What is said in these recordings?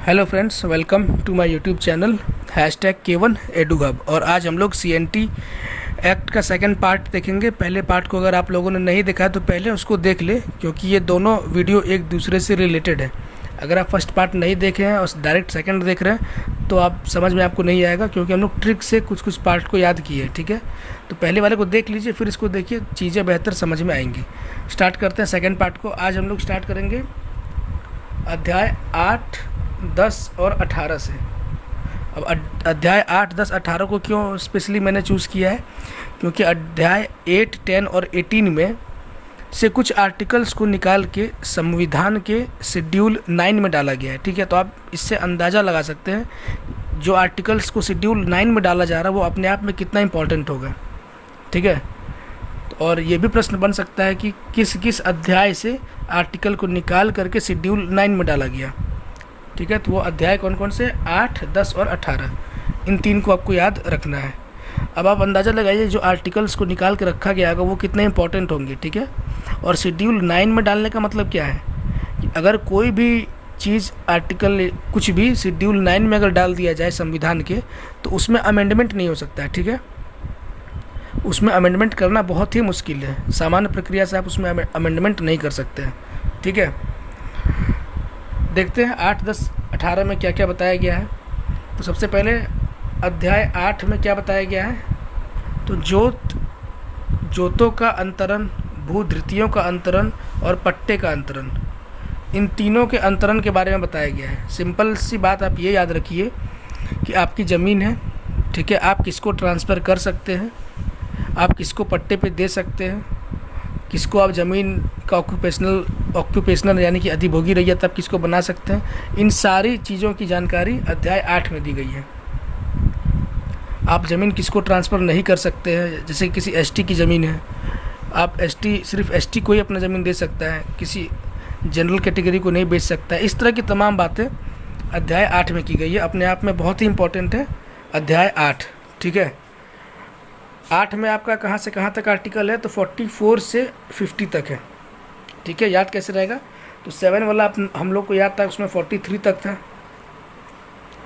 Hello friends, welcome to my YouTube channel #K1 EduHub। और आज हम लोग CNT एक्ट का सेकंड पार्ट देखेंगे। पहले पार्ट को अगर आप लोगों ने नहीं देखा तो पहले उसको देख ले, क्योंकि ये दोनों वीडियो एक दूसरे से रिलेटेड है। अगर आप फर्स्ट पार्ट नहीं देखे हैं और डायरेक्ट सेकंड देख रहे हैं तो आप समझ में आपको नहीं आएगा, क्योंकि हम लोग ट्रिक से कुछ कुछ पार्ट को याद किए, ठीक है। तो पहले वाले को देख लीजिए, फिर इसको देखिए, चीज़ें बेहतर समझ में आएंगी। स्टार्ट करते हैं सेकेंड पार्ट को। आज हम लोग स्टार्ट करेंगे अध्याय 8, 10 और 18 से। अब अध्याय 8, 10, 18 को क्यों स्पेशली मैंने चूज़ किया है, क्योंकि अध्याय 8, 10 और 18 में से कुछ आर्टिकल्स को निकाल के संविधान के शेड्यूल 9 में डाला गया है, ठीक है। तो आप इससे अंदाज़ा लगा सकते हैं जो आर्टिकल्स को शेड्यूल 9 में डाला जा रहा है वो अपने आप में कितना इम्पोर्टेंट होगा, ठीक है। और ये भी प्रश्न बन सकता है कि किस किस अध्याय से आर्टिकल को निकाल करके शेड्यूल 9 में डाला गया, ठीक है। तो वो अध्याय कौन कौन से? 8, 10 और 18। इन तीन को आपको याद रखना है। अब आप अंदाज़ा लगाइए जो आर्टिकल्स को निकाल के रखा गया होगा वो कितने इंपॉर्टेंट होंगे, ठीक है। और शेड्यूल 9 में डालने का मतलब क्या है कि अगर कोई भी चीज़ आर्टिकल कुछ भी शेड्यूल 9 में अगर डाल दिया जाए संविधान के, तो उसमें अमेंडमेंट नहीं हो सकता है, ठीक है। उसमें अमेंडमेंट करना बहुत ही मुश्किल है। सामान्य प्रक्रिया से आप उसमें अमेंडमेंट नहीं कर सकते हैं, ठीक है। देखते हैं 8, 10, 18 में क्या क्या बताया गया है। तो सबसे पहले अध्याय 8 में क्या बताया गया है, तो जोतों का अंतरण, भूधृतियों का अंतरण और पट्टे का अंतरण, इन तीनों के अंतरण के बारे में बताया गया है। सिंपल सी बात आप ये याद रखिए कि आपकी ज़मीन है, ठीक है, आप किसको ट्रांसफ़र कर सकते हैं, आप किसको पट्टे पे दे सकते हैं, किसको आप ज़मीन का ऑक्यूपेशनल यानी कि अधिभोगी रैयत आप किसको बना सकते हैं। इन सारी चीज़ों की जानकारी अध्याय 8 में दी गई है। आप ज़मीन किसको ट्रांसफ़र नहीं कर सकते हैं, जैसे किसी ST की ज़मीन है, आप सिर्फ ST को ही अपना ज़मीन दे सकता है, किसी जनरल कैटेगरी को नहीं बेच सकता है। इस तरह की तमाम बातें अध्याय 8 में की गई है। अपने आप में बहुत ही इंपॉर्टेंट है अध्याय 8, ठीक है। 8 में आपका कहाँ से कहाँ तक आर्टिकल है, तो 44 से 50 तक है, ठीक है। याद कैसे रहेगा, तो 7 वाला हम लोग को याद था, उसमें 43 तक था,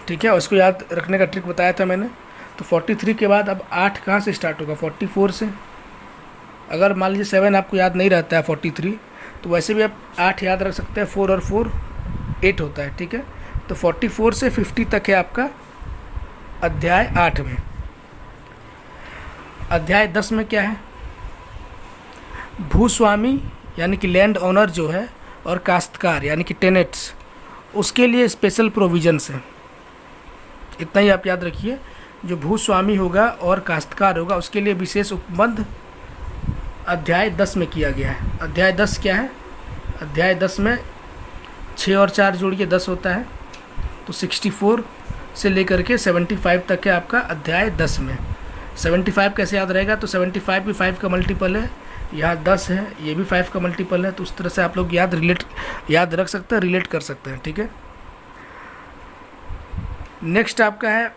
ठीक है। उसको याद रखने का ट्रिक बताया था मैंने। तो 43 के बाद अब 8 कहाँ से स्टार्ट होगा, 44 से। अगर मान लीजिए 7 आपको याद नहीं रहता है 43, तो वैसे भी आप 8 याद रख सकते हैं। 4 और 4 8 होता है, ठीक है। तो 44 से 50 तक है आपका अध्याय 8 में। अध्याय 10 में क्या है, भूस्वामी यानी कि लैंड ओनर जो है और काश्तकार यानी कि टेनेंट्स, उसके लिए स्पेशल प्रोविजंस है। इतना ही आप याद रखिए, जो भूस्वामी होगा और काश्तकार होगा उसके लिए विशेष उपबंध अध्याय 10 में किया गया है। अध्याय 10 क्या है, अध्याय 10 में 6 और 4 जोड़िए 10 होता है, तो 64 से लेकर के 75 तक है आपका अध्याय 10 में। 75 कैसे याद रहेगा, तो 75 भी 5 का मल्टीपल है, यहाँ 10 है, ये भी 5 का मल्टीपल है। तो उस तरह से आप लोग याद रख सकते हैं, रिलेट कर सकते हैं, ठीक है। नेक्स्ट आपका है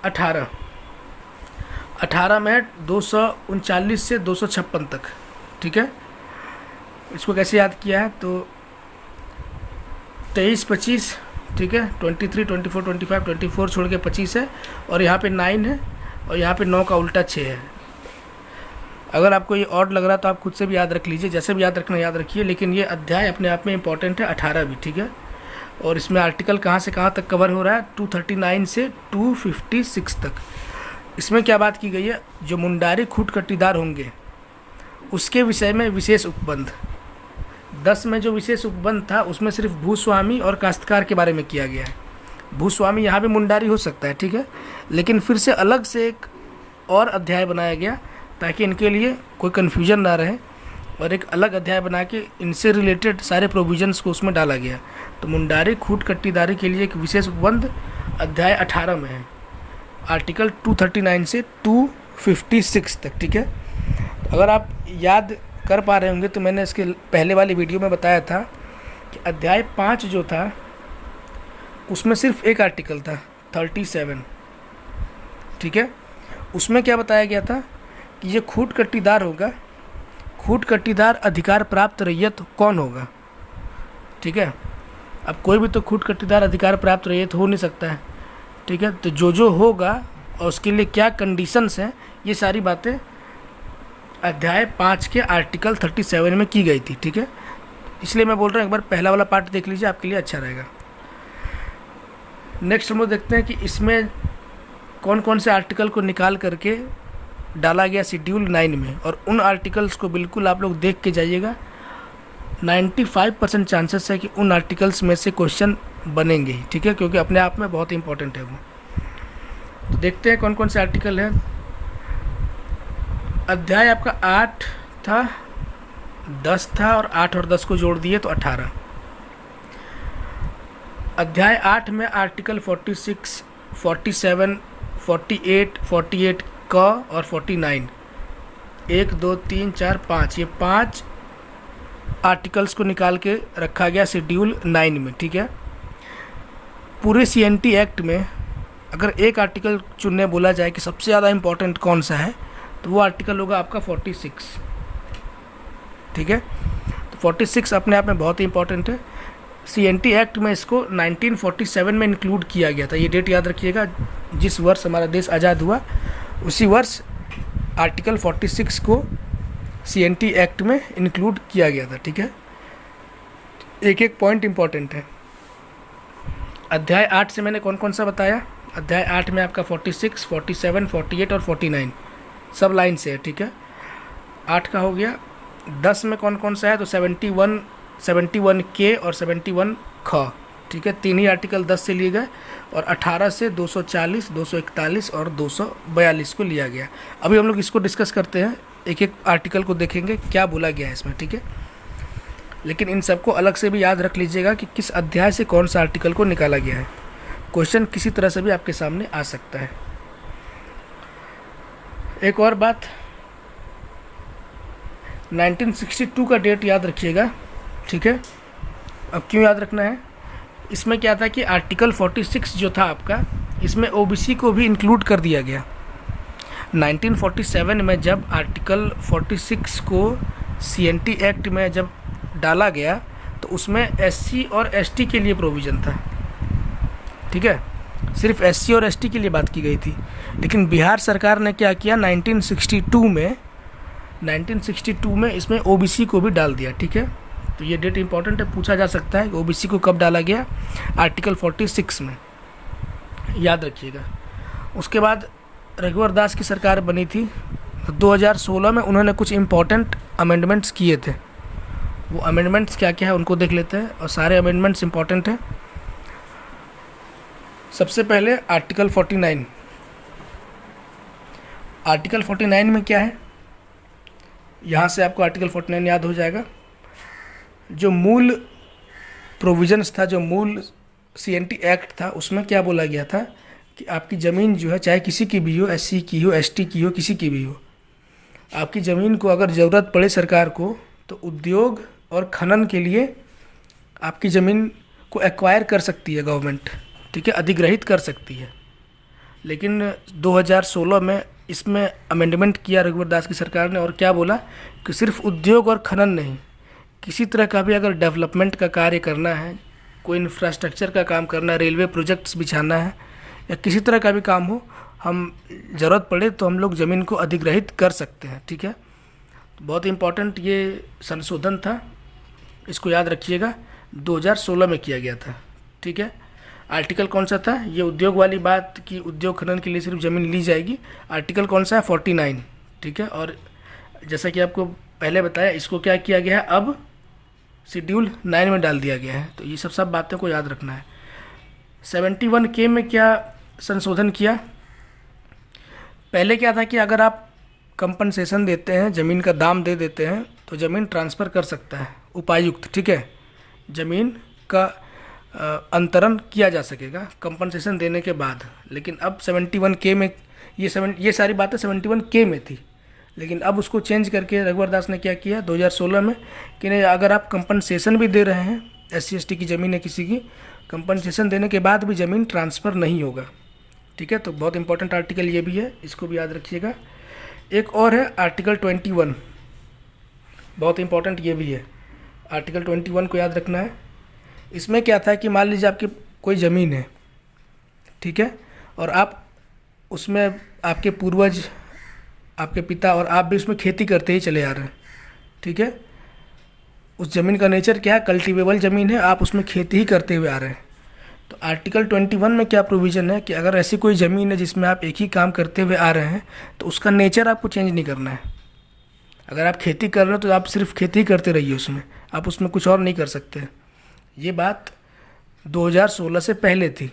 18। 18 में 239 से 256 तक, ठीक है। इसको कैसे याद किया है, तो 23, 25, ठीक है, 23, 24, 25, 24 छोड़ के 25 है, और यहाँ पे 9 है, और यहाँ पे 9 का उल्टा 6 है। अगर आपको ये ऑड लग रहा है तो आप खुद से भी याद रख लीजिए, जैसे भी याद रखना याद रखिए, लेकिन ये अध्याय अपने आप में इंपॉर्टेंट है, 18 भी, ठीक है। और इसमें आर्टिकल कहाँ से कहाँ तक कवर हो रहा है, 239 से 256 तक। इसमें क्या बात की गई है, जो मुंडारी खूट कट्टीदार होंगे उसके विषय में विशेष उपबंध। 10 में जो विशेष उपबंध था उसमें सिर्फ भूस्वामी और काश्तकार के बारे में किया गया है। भूस्वामी यहाँ भी मुंडारी हो सकता है, ठीक है, लेकिन फिर से अलग से एक और अध्याय बनाया गया ताकि इनके लिए कोई कन्फ्यूजन ना रहे, और एक अलग अध्याय बना के इनसे रिलेटेड सारे प्रोविजंस को उसमें डाला गया। तो मुंडारी खूट कट्टीदारी के लिए एक विशेष उपबंध अध्याय 18 में है, आर्टिकल 239 से 256 तक, ठीक है। अगर आप याद कर पा रहे होंगे तो मैंने इसके पहले वाली वीडियो में बताया था कि अध्याय 5 जो था उसमें सिर्फ एक आर्टिकल था 37, ठीक है। उसमें क्या बताया गया था कि ये खूट कट्टीदार होगा, खूट कट्टीदार अधिकार प्राप्त रैयत कौन होगा, ठीक है। अब कोई भी तो खुद कटीदार अधिकार प्राप्त रहिए तो हो नहीं सकता है, ठीक है। तो जो होगा और उसके लिए क्या कंडीशंस हैं, ये सारी बातें अध्याय 5 के आर्टिकल 37 में की गई थी, ठीक है। इसलिए मैं बोल रहा हूँ एक बार पहला वाला पार्ट देख लीजिए, आपके लिए अच्छा रहेगा। नेक्स्ट हम लोग देखते हैं कि इसमें कौन कौन से आर्टिकल को निकाल करके डाला गया शेड्यूल 9 में, और उन आर्टिकल्स को बिल्कुल आप लोग देख के जाइएगा। 95% चांसेस है कि उन आर्टिकल्स में से क्वेश्चन बनेंगे ही, ठीक है, क्योंकि अपने आप में बहुत इंपॉर्टेंट है वो। तो देखते हैं कौन कौन से आर्टिकल हैं। अध्याय आपका 8 था, 10 था, और 8 और 10 को जोड़ दिए तो 18। अध्याय 8 में आर्टिकल 46, 47, 48 क और 49, 1 2 3 4 5, ये 5 आर्टिकल्स को निकाल के रखा गया शेड्यूल 9 में, ठीक है। पूरे CNT एक्ट में अगर एक आर्टिकल चुनने बोला जाए कि सबसे ज़्यादा इम्पोर्टेंट कौन सा है, तो वो आर्टिकल होगा आपका 46, ठीक है। तो 46 अपने आप में बहुत ही इंपॉर्टेंट है। CNT एक्ट में इसको 1947 में इंक्लूड किया गया था, ये डेट याद रखिएगा। जिस वर्ष हमारा देश आज़ाद हुआ उसी वर्ष आर्टिकल 46 को CNT एक्ट में इंक्लूड किया गया था, ठीक है। एक एक पॉइंट इंपॉर्टेंट है। अध्याय 8 से मैंने कौन कौन सा बताया। अध्याय 8 में आपका 46, 47, 48 और 49 सब लाइन से है, ठीक है। 8 का हो गया। 10 में कौन कौन सा है, तो 71 के और 71 ख, ठीक है। 3 ही आर्टिकल 10 से लिए गए, और 18 से 240, 241 और 242 को लिया गया। अभी हम लोग इसको डिस्कस करते हैं, एक एक आर्टिकल को देखेंगे क्या बोला गया है इसमें, ठीक है। लेकिन इन सबको अलग से भी याद रख लीजिएगा कि किस अध्याय से कौन सा आर्टिकल को निकाला गया है। क्वेश्चन किसी तरह से भी आपके सामने आ सकता है। एक और बात, 1962 का डेट याद रखिएगा, ठीक है। अब क्यों याद रखना है, इसमें क्या था कि आर्टिकल 46 जो था आपका, इसमें OBC को भी इंक्लूड कर दिया गया। 1947 में जब आर्टिकल 46 को CNT एक्ट में जब डाला गया, तो उसमें SC और ST के लिए प्रोविज़न था, ठीक है। सिर्फ SC और ST के लिए बात की गई थी। लेकिन बिहार सरकार ने क्या किया, 1962 में इसमें OBC को भी डाल दिया, ठीक है। तो ये डेट इंपॉर्टेंट है, पूछा जा सकता है कि OBC को कब डाला गया, आर्टिकल 46 में, याद रखिएगा। उसके बाद रघुवर दास की सरकार बनी थी, 2016 में उन्होंने कुछ इम्पोर्टेंट अमेंडमेंट्स किए थे। वो अमेंडमेंट्स क्या क्या है उनको देख लेते हैं, और सारे अमेंडमेंट्स इंपॉर्टेंट हैं। सबसे पहले आर्टिकल 49। आर्टिकल 49 में क्या है, यहाँ से आपको आर्टिकल 49 याद हो जाएगा। जो मूल प्रोविजंस था, जो मूल CNT एक्ट था, उसमें क्या बोला गया था कि आपकी ज़मीन जो है, चाहे किसी की भी हो, SC की हो, ST की हो, किसी की भी हो, आपकी ज़मीन को अगर ज़रूरत पड़े सरकार को, तो उद्योग और खनन के लिए आपकी ज़मीन को एक्वायर कर सकती है गवर्नमेंट, ठीक है, अधिग्रहित कर सकती है। लेकिन 2016 में इसमें अमेंडमेंट किया रघुवर दास की सरकार ने, और क्या बोला कि सिर्फ उद्योग और खनन नहीं, किसी तरह का भी अगर डेवलपमेंट का कार्य करना है, कोई इंफ्रास्ट्रक्चर का काम करना है, रेलवे प्रोजेक्ट्स बिछाना है, या किसी तरह का भी काम हो, हम ज़रूरत पड़े तो हम लोग ज़मीन को अधिग्रहित कर सकते हैं, ठीक है। बहुत इंपॉर्टेंट ये संशोधन था, इसको याद रखिएगा, 2016 में किया गया था, ठीक है। आर्टिकल कौन सा था, ये उद्योग वाली बात कि उद्योग खनन के लिए सिर्फ ज़मीन ली जाएगी। आर्टिकल कौन सा है, 49, ठीक है। और जैसा कि आपको पहले बताया, इसको क्या किया गया है, अब शेड्यूल 9 में डाल दिया गया है। तो ये सब बातों को याद रखना है। 71 के में क्या संशोधन किया, पहले क्या था कि अगर आप कंपनसेशन देते हैं, ज़मीन का दाम दे देते हैं, तो ज़मीन ट्रांसफ़र कर सकता है उपायुक्त, ठीक है। ज़मीन का अंतरण किया जा सकेगा कंपनसेशन देने के बाद। लेकिन अब 71 के में ये सारी बातें 71 के में थी, लेकिन अब उसको चेंज करके रघुवर दास ने क्या किया 2016 में कि नहीं, अगर आप कंपनसेशन भी दे रहे हैं, SC ST की ज़मीन है किसी की, कंपनसेशन देने के बाद भी ज़मीन ट्रांसफ़र नहीं होगा, ठीक है। तो बहुत इंपॉर्टेंट आर्टिकल ये भी है, इसको भी याद रखिएगा। एक और है आर्टिकल 21, बहुत इंपॉर्टेंट ये भी है, आर्टिकल 21 को याद रखना है। इसमें क्या था कि मान लीजिए आपकी कोई ज़मीन है, ठीक है, और आप उसमें आपके पूर्वज, आपके पिता और आप भी उसमें खेती करते ही चले आ रहे हैं, ठीक है। उस ज़मीन का नेचर क्या है, कल्टीवेबल ज़मीन है, आप उसमें खेती ही करते हुए आ रहे हैं। तो आर्टिकल 21 में क्या प्रोविज़न है कि अगर ऐसी कोई ज़मीन है जिसमें आप एक ही काम करते हुए आ रहे हैं तो उसका नेचर आपको चेंज नहीं करना है। अगर आप खेती कर रहे हो तो आप सिर्फ खेती ही करते रहिए उसमें, आप उसमें कुछ और नहीं कर सकते। ये बात 2016 से पहले थी।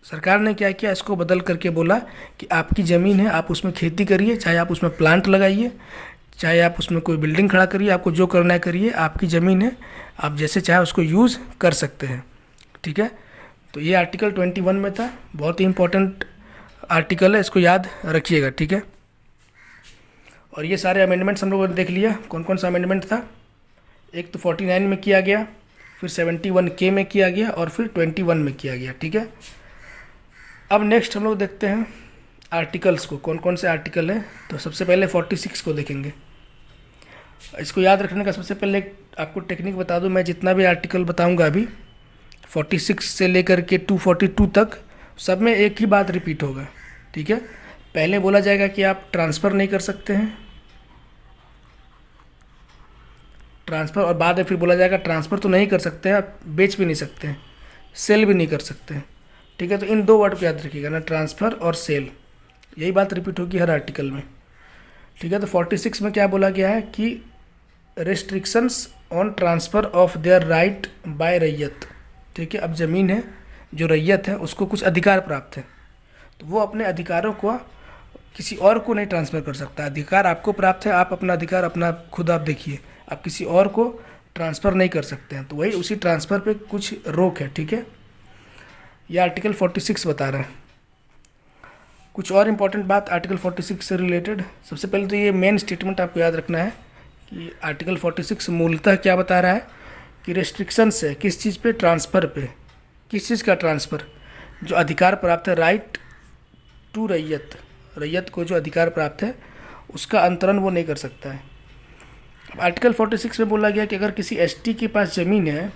सरकार ने क्या किया, इसको बदल करके बोला कि आपकी ज़मीन है, आप उसमें खेती करिए, चाहे आप उसमें प्लांट लगाइए, चाहे आप उसमें कोई बिल्डिंग खड़ा करिए, आपको जो करना है करिए, आपकी ज़मीन है, आप जैसे चाहे उसको यूज़ कर सकते हैं, ठीक है। तो ये आर्टिकल 21 में था, बहुत ही इंपॉर्टेंट आर्टिकल है, इसको याद रखिएगा, ठीक है। और ये सारे अमेंडमेंट्स हम लोगों ने देख लिया, कौन कौन सा अमेंडमेंट था। एक तो 49 में किया गया, फिर 71K में किया गया और फिर 21 में किया गया, ठीक है। अब नेक्स्ट हम लोग देखते हैं आर्टिकल्स को, कौन कौन से आर्टिकल हैं। तो सबसे पहले 46 को देखेंगे। इसको याद रखने का सबसे पहले आपको टेक्निक बता दूं, मैं जितना भी आर्टिकल बताऊंगा अभी 46 से लेकर के 242 तक सब में एक ही बात रिपीट होगा, ठीक है। पहले बोला जाएगा कि आप ट्रांसफ़र नहीं कर सकते हैं, ट्रांसफ़र, और बाद में फिर बोला जाएगा ट्रांसफ़र तो नहीं कर सकते हैं, आप बेच भी नहीं सकते हैं, सेल भी नहीं कर सकते हैं, ठीक है। तो इन दो वर्ड को याद रखिएगा ना, ट्रांसफ़र और सेल, यही बात रिपीट होगी हर आर्टिकल में, ठीक है। तो 46 में क्या बोला गया है कि restrictions on transfer of their right by raiyat, ठीक है। अब ज़मीन है, जो रैयत है उसको कुछ अधिकार प्राप्त है, तो वो अपने अधिकारों को किसी और को नहीं ट्रांसफ़र कर सकता। अधिकार आपको प्राप्त है, आप अपना अधिकार अपना खुद आप देखिए, आप किसी और को ट्रांसफ़र नहीं कर सकते हैं। तो वही उसी ट्रांसफ़र पे कुछ रोक है, ठीक है। यह आर्टिकल 46 बता रहा है। कुछ और इम्पॉर्टेंट बात आर्टिकल 46 से रिलेटेड, सबसे पहले तो ये मेन स्टेटमेंट आपको याद रखना है कि आर्टिकल 46 मूलतः क्या बता रहा है कि रेस्ट्रिक्शंस है किस चीज़ पे, ट्रांसफ़र पे। किस चीज़ का ट्रांसफ़र, जो अधिकार प्राप्त है, राइट टू रैयत, रैयत को जो अधिकार प्राप्त है उसका अंतरण वो नहीं कर सकता है। अब आर्टिकल 46 में बोला गया कि अगर किसी एसटी के पास ज़मीन है,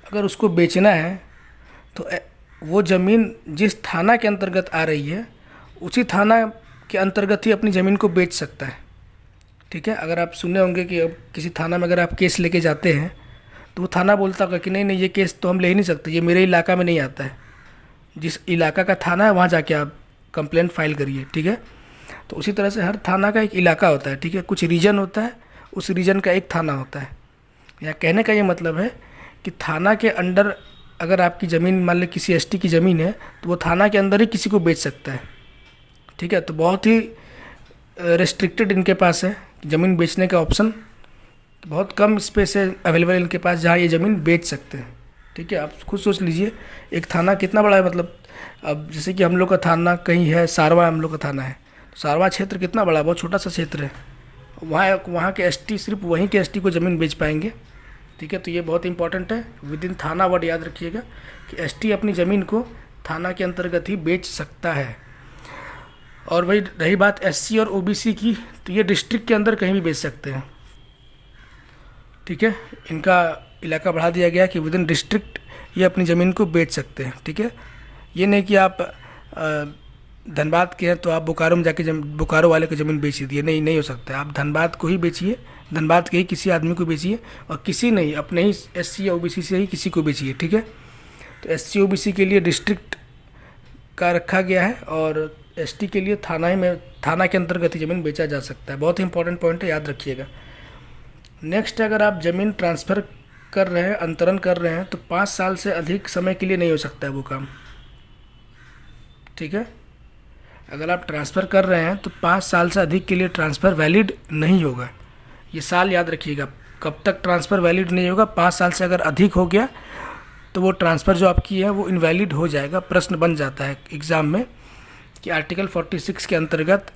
अगर उसको बेचना है तो वो ज़मीन जिस थाना के अंतर्गत आ रही है उसी थाना के अंतर्गत ही अपनी ज़मीन को बेच सकता है, ठीक है। अगर आप सुने होंगे कि अब किसी थाना में अगर आप केस लेके जाते हैं तो वो थाना बोलता होगा कि नहीं नहीं, ये केस तो हम ले ही नहीं सकते, ये मेरे इलाका में नहीं आता है, जिस इलाका का थाना है वहाँ जाके आप कंप्लेंट फाइल करिए, ठीक है। तो उसी तरह से हर थाना का एक इलाका होता है, ठीक है, कुछ रीजन होता है, उस रीजन का एक थाना होता है। या कहने का ये मतलब है कि थाना के अंडर अगर आपकी ज़मीन मान ली किसी एसटी की ज़मीन है तो वो थाना के अंदर ही किसी को बेच सकता है, ठीक है। तो बहुत ही रेस्ट्रिक्टेड इनके पास है ज़मीन बेचने का ऑप्शन, बहुत कम स्पेस है अवेलेबल इनके पास जहाँ ये ज़मीन बेच सकते हैं, ठीक है। आप खुद सोच लीजिए एक थाना कितना बड़ा है, मतलब अब जैसे कि हम लोग का थाना कहीं है, सारवा हम लोग का थाना है, तो सारवा क्षेत्र कितना बड़ा है, बहुत छोटा सा क्षेत्र है, वहाँ के एसटी सिर्फ वहीं के एसटी को ज़मीन बेच पाएंगे, ठीक है। तो ये बहुत इंपॉर्टेंट है, विद इन थाना वर्ड याद रखिएगा कि एसटी अपनी ज़मीन को थाना के अंतर्गत ही बेच सकता है। और वही रही बात एससी और ओबीसी की, तो ये डिस्ट्रिक्ट के अंदर कहीं भी बेच सकते हैं, ठीक है। इनका इलाका बढ़ा दिया गया कि विद इन डिस्ट्रिक्ट ये अपनी ज़मीन को बेच सकते हैं, ठीक है। ये नहीं कि आप धनबाद के हैं तो आप बोकारो में जाके बोकारो वाले को ज़मीन बेच दिए, नहीं, नहीं हो सकता है। आप धनबाद को ही बेचिए, धनबाद के ही किसी आदमी को बेचिए, और किसी नहीं, अपने ही एससी या ओबीसी से ही किसी को बेचिए, ठीक है। तो एससी ओबीसी के लिए डिस्ट्रिक्ट का रखा गया है और एसटी के लिए थाना के अंतर्गत ही ज़मीन बेचा जा सकता है। बहुत ही इंपॉर्टेंट पॉइंट है, याद रखिएगा। नेक्स्ट, अगर आप ज़मीन ट्रांसफ़र कर रहे हैं, अंतरण कर रहे हैं, तो 5 साल से अधिक समय के लिए नहीं हो सकता है वो काम, ठीक है। अगर आप ट्रांसफ़र कर रहे हैं तो 5 साल से अधिक के लिए ट्रांसफ़र वैलिड नहीं होगा। ये साल याद रखिएगा, कब तक ट्रांसफ़र वैलिड नहीं होगा, 5 साल से अगर अधिक हो गया तो वो ट्रांसफ़र जो आपकी है वो इनवैलिड हो जाएगा। प्रश्न बन जाता है एग्ज़ाम में कि आर्टिकल 46 के अंतर्गत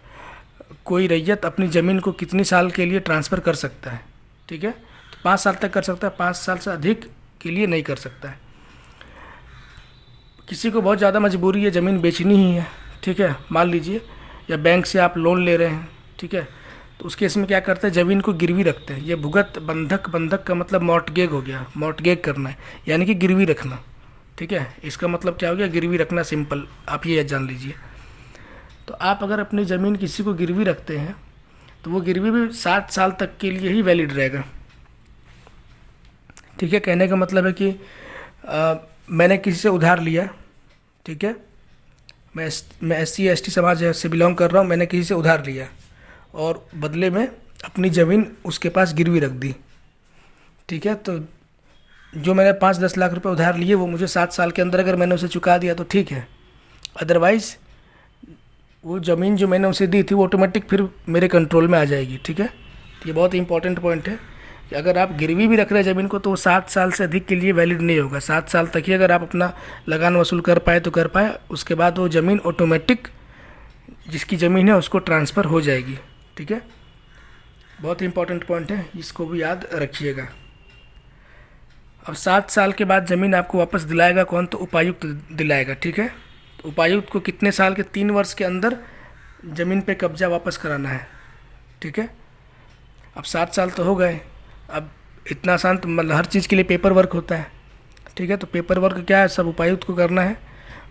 कोई रैयत अपनी ज़मीन को कितनी साल के लिए ट्रांसफ़र कर सकता है, ठीक है। तो 5 साल तक कर सकता है, 5 साल से अधिक के लिए नहीं कर सकता है। किसी को बहुत ज़्यादा मजबूरी है, ज़मीन बेचनी ही है, ठीक है, मान लीजिए, या बैंक से आप लोन ले रहे हैं, ठीक है, तो उस केस में क्या करते हैं, ज़मीन को गिरवी रखते हैं। ये भुगत बंधक, बंधक का मतलब मॉर्टगेज हो गया, मॉर्टगेज करना है यानी कि गिरवी रखना। ठीक है, इसका मतलब क्या हो गया, गिरवी रखना, सिंपल आप ये जान लीजिए। तो आप अगर अपनी ज़मीन किसी को गिरवी रखते हैं तो वो गिरवी भी 7 साल तक के लिए ही वैलिड रहेगा। ठीक है, कहने का मतलब है कि मैंने किसी से उधार लिया, ठीक है, मैं SC ST समाज से बिलोंग कर रहा हूँ, मैंने किसी से उधार लिया और बदले में अपनी ज़मीन उसके पास गिरवी रख दी। ठीक है, तो जो मैंने 5-10 लाख रुपए उधार लिए वो मुझे 7 साल के अंदर अगर मैंने उसे चुका दिया तो ठीक है, अदरवाइज़ वो ज़मीन जो मैंने उसे दी थी वो ऑटोमेटिक फिर मेरे कंट्रोल में आ जाएगी। ठीक है, तो ये बहुत इंपॉर्टेंट पॉइंट है कि अगर आप गिरवी भी रख रहे हैं ज़मीन को तो वो 7 साल से अधिक के लिए वैलिड नहीं होगा। 7 साल तक ही अगर आप अपना लगान वसूल कर पाए तो कर पाए, उसके बाद वो ज़मीन ऑटोमेटिक जिसकी ज़मीन है उसको ट्रांसफ़र हो जाएगी। ठीक है, बहुत इंपॉर्टेंट पॉइंट है, इसको भी याद रखिएगा। अब 7 साल के बाद ज़मीन आपको वापस दिलाएगा कौन, तो उपायुक्त दिलाएगा। ठीक है, तो उपायुक्त को कितने साल के, 3 वर्ष के अंदर ज़मीन पे कब्जा वापस कराना है। ठीक है, अब 7 साल तो हो गए, अब इतना आसान तो मतलब हर चीज़ के लिए पेपर वर्क होता है। ठीक है, तो पेपर वर्क क्या है, सब उपायुक्त को करना है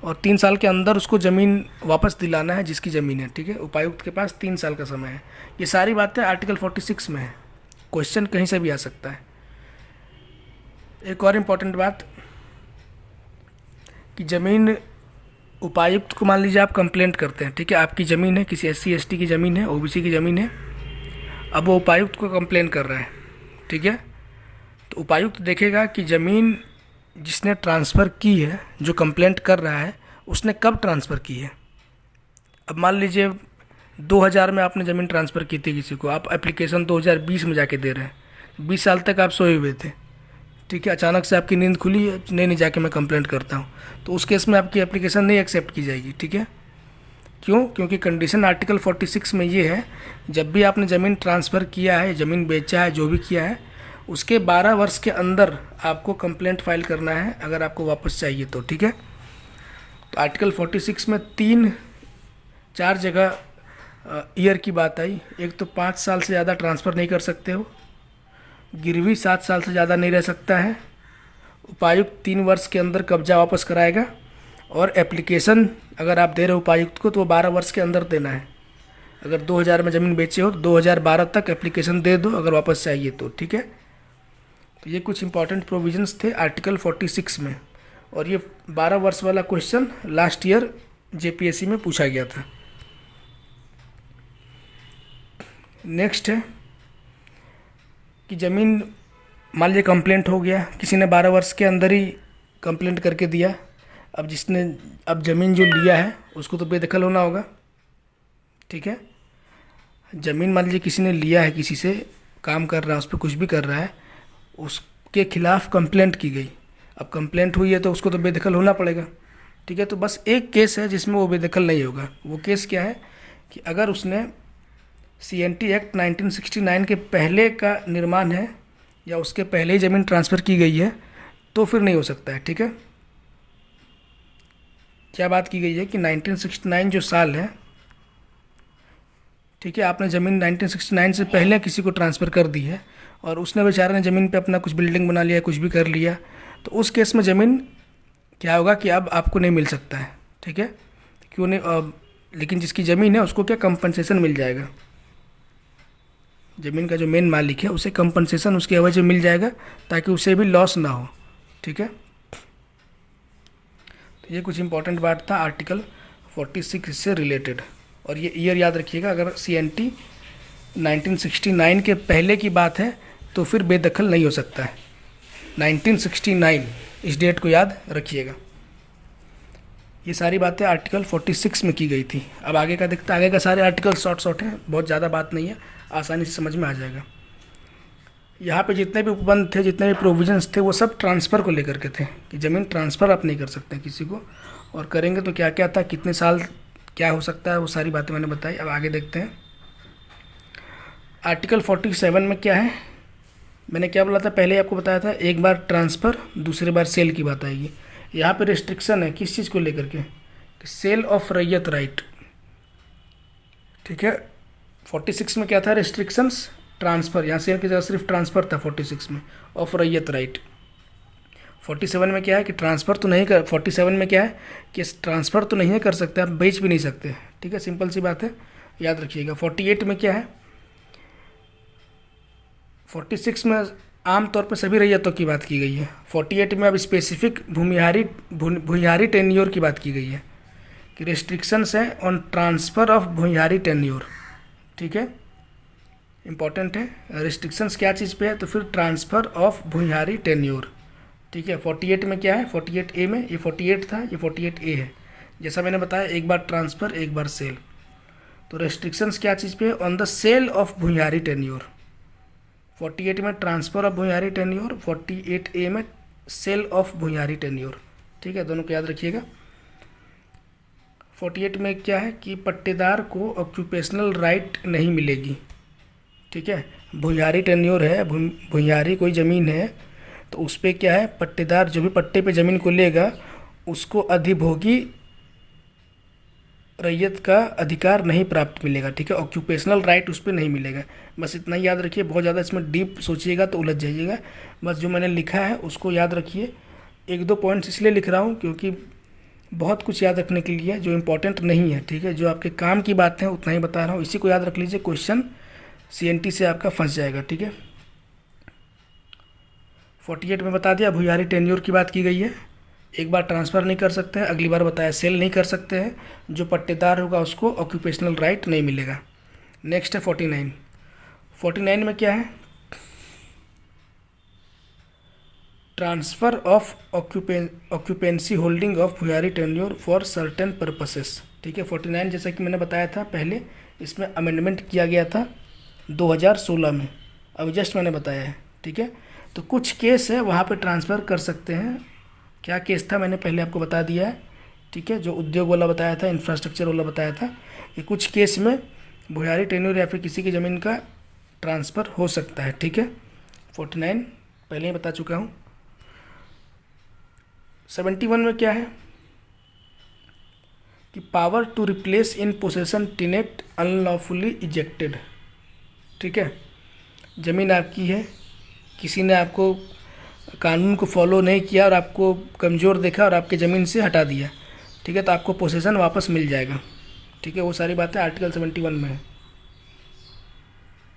और 3 साल के अंदर उसको ज़मीन वापस दिलाना है जिसकी ज़मीन है। ठीक है, उपायुक्त के पास 3 साल का समय है। ये सारी बातें आर्टिकल 46 में है, क्वेश्चन कहीं से भी आ सकता है। एक और इम्पॉर्टेंट बात कि ज़मीन उपायुक्त को, मान लीजिए आप कंप्लेंट करते हैं, ठीक है, आपकी ज़मीन है, किसी SC ST की ज़मीन है, OBC की ज़मीन है, अब वो उपायुक्त को कंप्लेन कर रहा है। ठीक है, तो उपायुक्त देखेगा कि ज़मीन जिसने ट्रांसफ़र की है, जो कंप्लेंट कर रहा है, उसने कब ट्रांसफ़र की है। अब मान लीजिए 2000 में आपने ज़मीन ट्रांसफ़र की थी किसी को, आप एप्लीकेशन 2020 में जाके दे रहे हैं, 20 साल तक आप सोए हुए थे। ठीक है, अचानक से आपकी नींद खुली, नहीं जाके मैं कंप्लेंट करता हूँ, तो उस केस में आपकी एप्लीकेशन नहीं एक्सेप्ट की जाएगी। ठीक है, क्यों, क्योंकि कंडीशन आर्टिकल 46 में ये है, जब भी आपने ज़मीन ट्रांसफ़र किया है, ज़मीन बेचा है, जो भी किया है, उसके 12 वर्ष के अंदर आपको कंप्लेंट फाइल करना है अगर आपको वापस चाहिए तो। ठीक है, तो आर्टिकल 46 में 3-4 जगह ईयर की बात आई। एक तो 5 साल से ज़्यादा ट्रांसफ़र नहीं कर सकते हो, गिरवी 7 साल से ज़्यादा नहीं रह सकता है, उपायुक्त 3 वर्ष के अंदर कब्जा वापस कराएगा, और एप्लीकेशन अगर आप दे रहे हो उपायुक्त को तो वो 12 वर्ष के अंदर देना है। अगर 2000 में ज़मीन बेचे हो तो 2012 तक एप्लीकेशन दे दो अगर वापस चाहिए तो। ठीक है, तो ये कुछ इंपॉर्टेंट प्रोविजंस थे आर्टिकल 46 में, और ये 12 वर्ष वाला क्वेश्चन लास्ट ईयर JPSC में पूछा गया था। नेक्स्ट है कि ज़मीन, मान लीजिए कंप्लेंट हो गया, किसी ने 12 वर्ष के अंदर ही कंप्लेंट करके दिया, अब ज़मीन जो लिया है उसको तो बेदखल होना होगा। ठीक है, ज़मीन मान लीजिए किसी ने लिया है, किसी से काम कर रहा है, उस पर कुछ भी कर रहा है, उसके खिलाफ़ कंप्लेंट की गई, अब कंप्लेंट हुई है तो उसको तो बेदखल होना पड़ेगा। ठीक है, तो बस एक केस है जिसमें वो बेदखल नहीं होगा। वो केस क्या है कि अगर उसने CNT एक्ट 1969 के पहले का निर्माण है या उसके पहले ही ज़मीन ट्रांसफ़र की गई है तो फिर नहीं हो सकता है। ठीक है, क्या बात की गई है कि 1969 जो साल है, ठीक है, आपने ज़मीन 1969 से पहले किसी को ट्रांसफ़र कर दी है और उसने बेचारे ने ज़मीन पे अपना कुछ बिल्डिंग बना लिया, कुछ भी कर लिया, तो उस केस में ज़मीन क्या होगा कि अब आपको नहीं मिल सकता है। ठीक है, क्यों नहीं, लेकिन जिसकी ज़मीन है उसको क्या कंपनसेशन मिल जाएगा। ज़मीन का जो मेन मालिक है उसे कंपनसेशन उसकी एवज में मिल जाएगा ताकि उसे भी लॉस ना हो। ठीक है, तो ये कुछ इंपॉर्टेंट बात था आर्टिकल 46 से रिलेटेड, और ये ईयर याद रखिएगा। अगर CNT 1969 के पहले की बात है तो फिर बेदखल नहीं हो सकता है। 1969 इस डेट को याद रखिएगा। ये सारी बातें आर्टिकल 46 में की गई थी। अब आगे का देखते, आगे का सारे आर्टिकल शॉर्ट हैं, बहुत ज़्यादा बात नहीं है, आसानी से समझ में आ जाएगा। यहाँ पे जितने भी उपबंध थे, जितने भी प्रोविजंस थे, वो सब ट्रांसफ़र को लेकर के थे कि ज़मीन ट्रांसफ़र आप नहीं कर सकते किसी को, और करेंगे तो क्या क्या था, कितने साल क्या हो सकता है, वो सारी बातें मैंने बताई। अब आगे देखते हैं आर्टिकल 47 में क्या है। मैंने क्या बोला था, पहले आपको बताया था, एक बार ट्रांसफ़र, दूसरी बार सेल की बात आएगी। यहाँ पे रिस्ट्रिक्शन है किस चीज़ को लेकर के, कि सेल ऑफ रैयत राइट। ठीक है, 46 में क्या था, रिस्ट्रिक्शंस ट्रांसफ़र, यहाँ सेल की जगह सिर्फ ट्रांसफ़र था 46 में, ऑफ रैयत राइट। 47 में क्या है कि ट्रांसफ़र तो नहीं कर, 47 में क्या है कि ट्रांसफ़र तो नहीं है कर सकते, आप बेच भी नहीं सकते, ठीक है, सिंपल सी बात है, याद रखिएगा। 48 में क्या है, 46 में आमतौर पर सभी रैयतों की बात की गई है, 48 में अब स्पेसिफिक भूमिहारी टेन्योर की बात की गई है कि रेस्ट्रिक्शंस हैं on transfer of bhumihari tenure, ठीक है, इंपॉर्टेंट है। रिस्ट्रिक्शंस क्या चीज़ पे है, तो फिर ट्रांसफ़र ऑफ भूमिहारी टेन्योर, ठीक है। 48 में क्या है, 48A में, ये 48 था, ये 48A है, जैसा मैंने बताया, एक बार ट्रांसफ़र एक बार सेल। तो रेस्ट्रिक्शंस क्या चीज़ पे है, on the sale of bhumihari tenure. 48 में transfer of bhumihari tenure, 48A में सेल ऑफ भूमिहारी टेन्योर, ठीक है, दोनों को याद रखिएगा। 48 में क्या है कि पट्टेदार को ऑक्यूपेशनल राइट नहीं मिलेगी, ठीक है, भूमिहारी टेन्योर है, भूमिहारी कोई ज़मीन है तो उस पर क्या है, पट्टेदार जो भी पट्टे पे ज़मीन को लेगा उसको अधिभोगी रैयत का अधिकार नहीं प्राप्त मिलेगा, ठीक है, ऑक्यूपेशनल राइट उस पर नहीं मिलेगा। बस इतना ही याद रखिए, बहुत ज़्यादा इसमें डीप सोचिएगा तो उलझ जाइएगा, बस जो मैंने लिखा है उसको याद रखिए। एक दो पॉइंट्स इसलिए लिख रहा हूँ क्योंकि बहुत कुछ याद रखने के लिए जो इम्पोर्टेंट नहीं है, ठीक है, जो आपके काम की बात है उतना ही बता रहा हूँ, इसी को याद रख लीजिए, क्वेश्चन CNT से आपका फंस जाएगा, ठीक है। 48 में बता दिया भूमिहारी टेन्योर की बात की गई है, एक बार ट्रांसफ़र नहीं कर सकते हैं, अगली बार बताया सेल नहीं कर सकते हैं, जो पट्टेदार होगा उसको ऑक्यूपेशनल राइट नहीं मिलेगा। नेक्स्ट है 49। 49 में क्या है, transfer of occupancy holding of bhumihari tenure for certain purposes, ठीक है। 49 जैसा कि मैंने बताया था पहले, इसमें अमेंडमेंट किया गया था 2016 में, अब जस्ट मैंने बताया है, ठीक है। तो कुछ केस है वहाँ पे ट्रांसफ़र कर सकते हैं, क्या केस था मैंने पहले आपको बता दिया है, ठीक है, जो उद्योग वाला बताया था, इंफ्रास्ट्रक्चर वाला बताया था, कि कुछ केस में भूमिहारी टेन्योर या फिर किसी की ज़मीन का ट्रांसफ़र हो सकता है, ठीक है। 49 पहले ही बता चुका हूँ। 71 में क्या है कि power to replace in possession tenant unlawfully ejected, ठीक है, ज़मीन आपकी है, किसी ने आपको कानून को फॉलो नहीं किया और आपको कमज़ोर देखा और आपके ज़मीन से हटा दिया, ठीक है, तो आपको पोसेसन वापस मिल जाएगा, ठीक है, वो सारी बातें आर्टिकल 71 में है।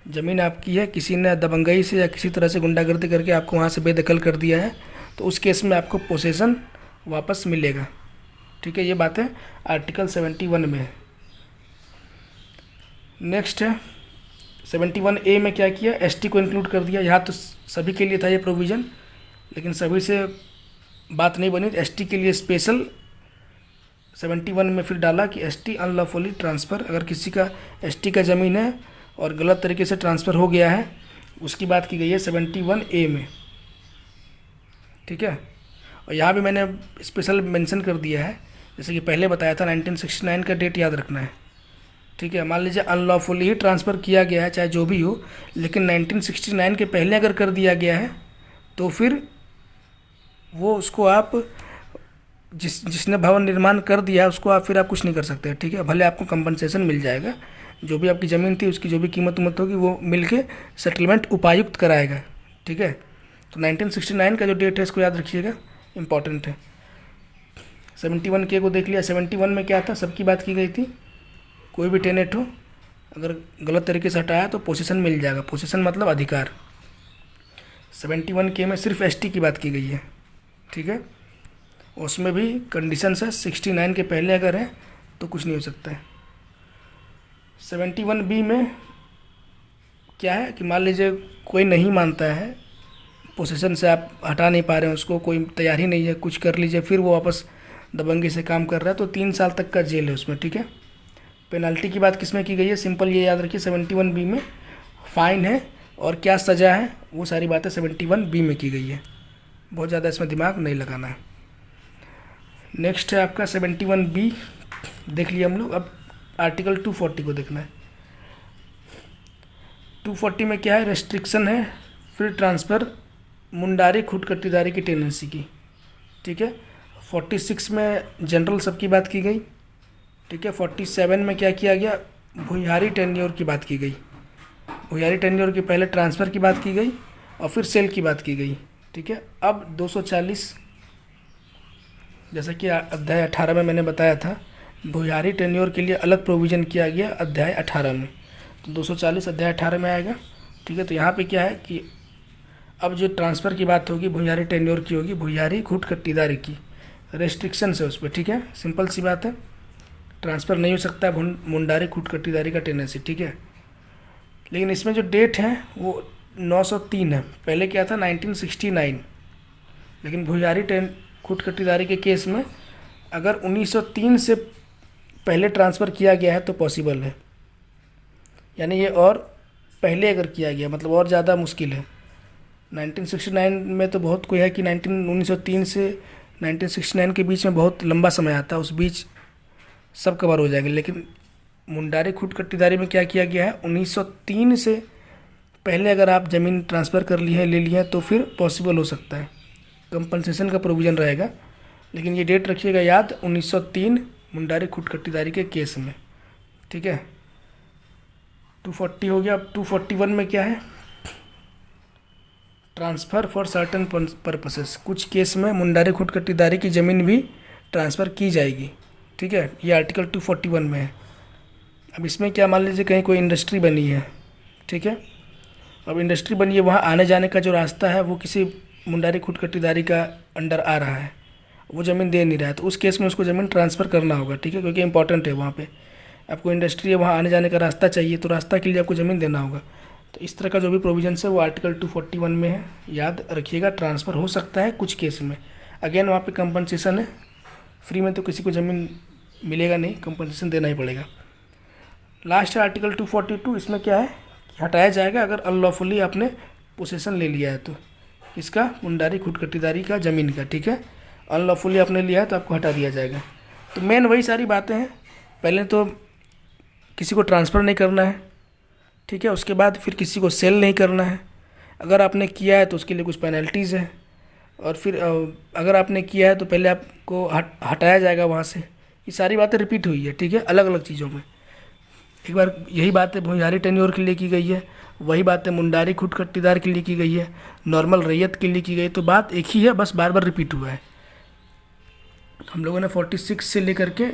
ज़मीन आपकी है, किसी ने दबंगई से या किसी तरह से गुंडागर्दी करके आपको वहाँ से बेदखल कर दिया है, तो उस केस में आपको पोसेसन वापस मिलेगा, ठीक है, ये बातें आर्टिकल 71 में है। नेक्स्ट है 71A में क्या किया, ST को इंक्लूड कर दिया, यहाँ तो सभी के लिए था ये प्रोविज़न, लेकिन सभी से बात नहीं बनी, ST के लिए स्पेशल 71 में फिर डाला कि ST अनलॉफुली ट्रांसफ़र, अगर किसी का ST का ज़मीन है और गलत तरीके से ट्रांसफ़र हो गया है उसकी बात की गई है 71A में, ठीक है। और यहाँ भी मैंने स्पेशल मेंशन कर दिया है, जैसे कि पहले बताया था 1969 का डेट याद रखना है, ठीक है। मान लीजिए अनलॉफुली ही ट्रांसफ़र किया गया है, चाहे जो भी हो, लेकिन 1969 के पहले अगर कर दिया गया है तो फिर वो उसको आप जिसने भवन निर्माण कर दिया उसको आप फिर आप कुछ नहीं कर सकते, ठीक है, भले आपको कंपनसेशन मिल जाएगा, जो भी आपकी ज़मीन थी उसकी जो भी कीमत उमत होगी वो मिल के सेटलमेंट उपायुक्त कराएगा, ठीक है। तो 1969 का जो डेट है इसको याद रखिएगा, इम्पॉर्टेंट है। 71K को देख लिया, 71 में क्या था, सबकी बात की गई थी, कोई भी टेनेंट हो अगर गलत तरीके से हटाया तो पोजीशन मिल जाएगा, पोजीशन मतलब अधिकार। 71K में सिर्फ ST की बात की गई है, ठीक है, उसमें भी कंडीशंस है, 69 के पहले अगर है तो कुछ नहीं हो सकता है। 71B में क्या है कि मान लीजिए कोई नहीं मानता है, पोजीशन से आप हटा नहीं पा रहे हैं उसको, कोई तैयार ही नहीं है, कुछ कर लीजिए, फिर वो वापस दबंगी से काम कर रहा है तो 3 साल तक का जेल है उसमें, ठीक है। पेनल्टी की बात किस में की गई है, सिंपल ये याद रखिए, 71B में फ़ाइन है और क्या सज़ा है वो सारी बातें 71B में की गई है, बहुत ज़्यादा इसमें दिमाग नहीं लगाना है। नेक्स्ट है आपका 71B देख लिया हम लोग, अब आर्टिकल 240 को देखना है। 240 में क्या है, रेस्ट्रिक्शन है फिर ट्रांसफ़र मुंडारी खुद कट्टीदारी की टेनेंसी की, ठीक है। 46 में जनरल सबकी बात की गई, ठीक है। 47 में क्या किया गया, भुयारी टेन्योर की बात की गई। भुयारी टेन्योर की पहले ट्रांसफ़र की बात की गई और फिर सेल की बात की गई। ठीक है, अब 240, जैसा कि अध्याय 18 में मैंने बताया था, भुयारी टेन्योर के लिए अलग प्रोविज़न किया गया अध्याय 18 में। तो 240 अध्याय 18 में आएगा। ठीक है, तो यहाँ पे क्या है कि अब जो ट्रांसफ़र की बात होगी भुयारी टेन्योर की होगी, भुयारी खुट कट्टीदारी की रेस्ट्रिक्शंस है उस पर। ठीक है, सिंपल सी बात है, ट्रांसफ़र नहीं हो सकता है मुंडारी खुट कट्टीदारी का टेनेंसी। ठीक है, लेकिन इसमें जो डेट है वो 903 है। पहले क्या था 1969, लेकिन भुयारी खुट कट्टीदारी के केस में अगर 1903 से पहले ट्रांसफ़र किया गया है तो पॉसिबल है, यानी ये और पहले अगर किया गया मतलब और ज़्यादा मुश्किल है। 1969 में तो बहुत कोई है कि 1903 से 1969 के बीच में बहुत लंबा समय आता है, उस बीच सब कवर हो जाएंगे। लेकिन मुंडारी खुट कट्टीदारी में क्या किया गया है, 1903 से पहले अगर आप ज़मीन ट्रांसफ़र कर ली है, ले ली है, तो फिर पॉसिबल हो सकता है, कंपनसेशन का प्रोविज़न रहेगा। लेकिन ये डेट रखिएगा याद, 1903 मुंडारी खुट कट्टीदारी के केस में। ठीक है, 240 हो गया। अब 241 में क्या है, ट्रांसफ़र फॉर सर्टेन पर्पसेस। कुछ केस में मुंडारी खुट कट्टीदारी की ज़मीन भी ट्रांसफ़र की जाएगी। ठीक है, ये आर्टिकल 241 में है। अब इसमें क्या, मान लीजिए कहीं कोई इंडस्ट्री बनी है। ठीक है, अब इंडस्ट्री बनी है, वहाँ आने जाने का जो रास्ता है वो किसी मुंडारी खुट कट्टीदारी का अंडर आ रहा है, वो ज़मीन दे नहीं रहा है, तो उस केस में उसको ज़मीन ट्रांसफ़र करना होगा। ठीक है, क्योंकि इंपॉर्टेंट है, वहाँ पे आपको इंडस्ट्री है, वहाँ आने जाने का रास्ता चाहिए, तो रास्ता के लिए आपको ज़मीन देना होगा। तो इस तरह का जो भी प्रोविजन है वो आर्टिकल 241 में है, याद रखिएगा। ट्रांसफ़र हो सकता है कुछ केस में, अगेन वहाँ पे कंपनसेशन है, फ्री में तो किसी को ज़मीन मिलेगा नहीं, कंपनसेशन देना ही पड़ेगा। लास्ट है आर्टिकल 242, इसमें क्या है कि हटाया जाएगा अगर अनलॉफुली आपने पोसेसन ले लिया है तो, इसका मुंडारी खुट कट्टीदारी का ज़मीन का। ठीक है, अनलॉफुली आपने लिया है तो आपको हटा दिया जाएगा। तो मेन वही सारी बातें हैं, पहले तो किसी को ट्रांसफ़र नहीं करना है। ठीक है, उसके बाद फिर किसी को सेल नहीं करना है, अगर आपने किया है तो उसके लिए कुछ पेनल्टीज़ है, और फिर अगर आपने किया है तो पहले आपको हटाया जाएगा वहाँ से। ये सारी बातें रिपीट हुई है। ठीक है, अलग अलग चीज़ों में। एक बार यही बातें भुयारी टेन्योर के लिए की गई है, वही बातें मुंडारी खुट कट्टीदार के लिए की गई है, नॉर्मल रैयत के लिए की गई, तो बात एक ही है, बस बार बार रिपीट हुआ है। हम लोगों ने 46 से लेकर के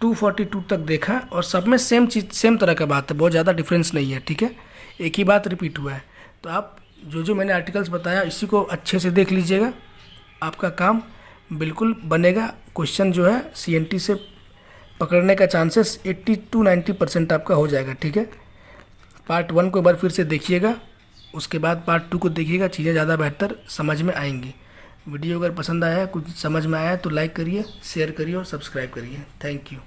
242 तक देखा और सब में सेम चीज़, सेम तरह का बात है, बहुत ज़्यादा डिफरेंस नहीं है। ठीक है, एक ही बात रिपीट हुआ है। तो आप जो मैंने आर्टिकल्स बताया इसी को अच्छे से देख लीजिएगा, आपका काम बिल्कुल बनेगा। क्वेश्चन जो है CNT से पकड़ने का चांसेस 80 to 90% आपका हो जाएगा। ठीक है, पार्ट 1 को एक बार फिर से देखिएगा, उसके बाद पार्ट 2 को देखिएगा, चीज़ें ज़्यादा बेहतर समझ में आएंगी। वीडियो अगर पसंद आया, कुछ समझ में आया तो लाइक करिए, शेयर करिए और सब्सक्राइब करिए। Thank you.